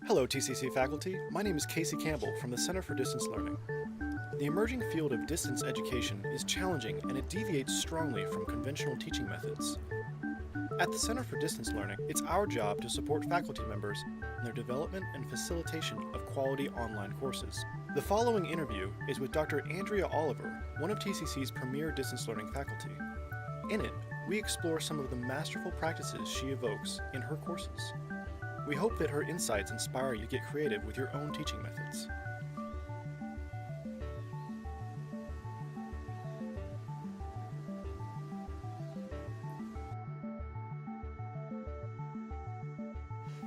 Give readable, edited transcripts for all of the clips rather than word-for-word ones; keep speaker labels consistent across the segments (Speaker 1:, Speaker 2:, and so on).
Speaker 1: Hello TCC faculty, my name is Casey Campbell from the Center for Distance Learning. The emerging field of distance education is challenging and it deviates strongly from conventional teaching methods. At the Center for Distance Learning, it's our job to support faculty members in their development and facilitation of quality online courses. The following interview is with Dr. Andrea Oliver, one of TCC's premier distance learning faculty. In it, we explore some of the masterful practices she evokes in her courses. We hope that her insights inspire you to get creative with your own teaching methods.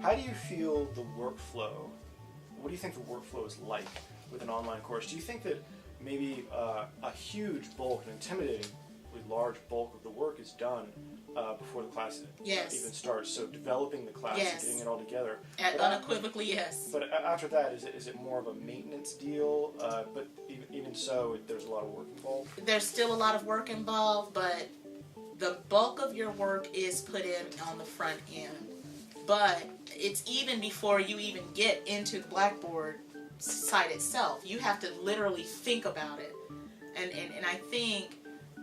Speaker 1: How do you feel the workflow? What do you think the workflow is like with an online course? Do you think that maybe a huge bulk, an intimidatingly large bulk of the work is done before the class even starts? So developing the class and getting it all together.
Speaker 2: Unequivocally, yes.
Speaker 1: But after that, is it more of a maintenance deal? But even so, there's a lot of work involved?
Speaker 2: There's still a lot of work involved, but the bulk of your work is put in on the front end. But it's even before you even get into the Blackboard site itself. You have to literally think about it. And I think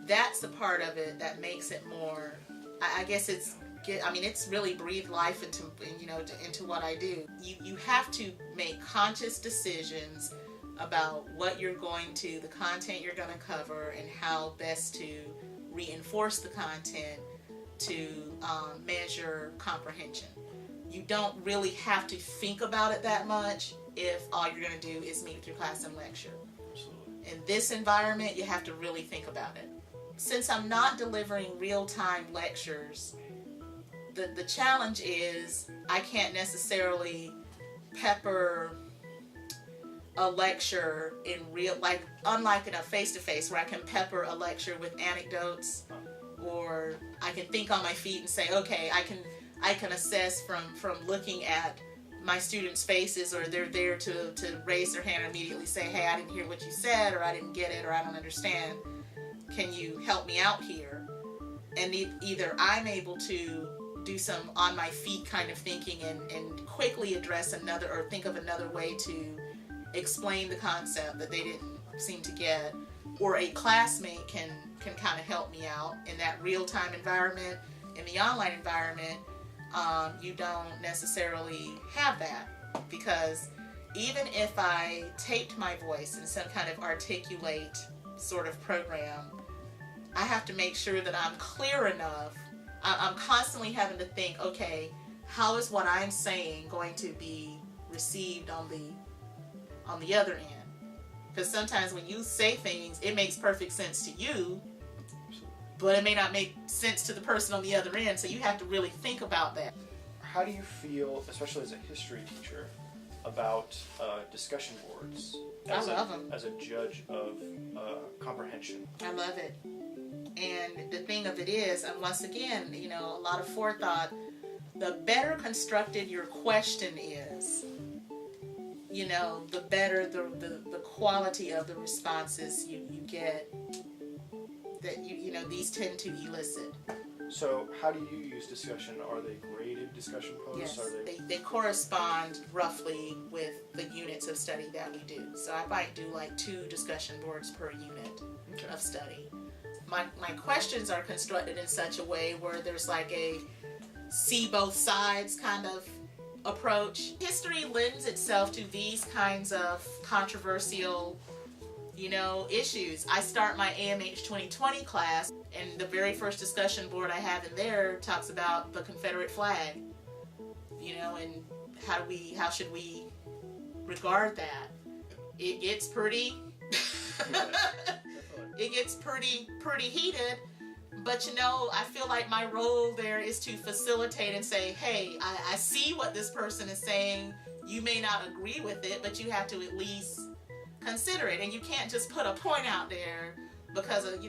Speaker 2: that's the part of it that makes it more, I guess it's really breathed life into what I do. You have to make conscious decisions about what you're going to, the content you're going to cover, and how best to reinforce the content to measure comprehension. You don't really have to think about it that much if all you're going to do is meet with your class and lecture.
Speaker 1: Absolutely.
Speaker 2: In this environment, you have to really think about it. Since I'm not delivering real-time lectures, the challenge is I can't necessarily pepper a lecture in real, unlike in a face-to-face where I can pepper a lecture with anecdotes, or I can think on my feet and say, okay, I can assess from looking at my students' faces, or they're there to raise their hand and immediately say, hey, I didn't hear what you said, or I didn't get it, or I don't understand. Can you help me out here? And either I'm able to do some on my feet kind of thinking and quickly address another, or think of another way to explain the concept that they didn't seem to get, or a classmate can kind of help me out in that real-time environment. In the online environment, you don't necessarily have that, because even if I taped my voice in some kind of articulate sort of program, I have to make sure that I'm clear enough. I'm constantly having to think, okay, how is what I'm saying going to be received on the other end? Because sometimes when you say things, it makes perfect sense to you, but it may not make sense to the person on the other end, so you have to really think about that.
Speaker 1: How do you feel, especially as a history teacher, about discussion boards
Speaker 2: I love them.
Speaker 1: as a judge of comprehension?
Speaker 2: I love it. And the thing of it is, and once again, a lot of forethought, the better constructed your question is, the better the quality of the responses you get that these tend to elicit.
Speaker 1: So how do you use discussion? Are they graded discussion posts?
Speaker 2: Yes, they correspond roughly with the units of study that we do. So I might do like 2 discussion boards per unit of study. My questions are constructed in such a way where there's like a see both sides kind of approach. History lends itself to these kinds of controversial issues. I start my AMH 2020 class, and the very first discussion board I have in there talks about the Confederate flag, and how should we regard that? It gets pretty pretty heated, but I feel like my role there is to facilitate and say, hey, I see what this person is saying. You may not agree with it, but you have to at least consider it, and you can't just put a point out there because of,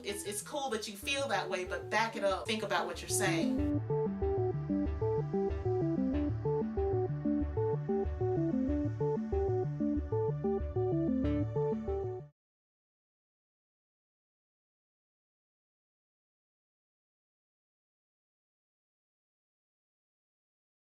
Speaker 2: it's cool that you feel that way, but back it up, think about what you're saying.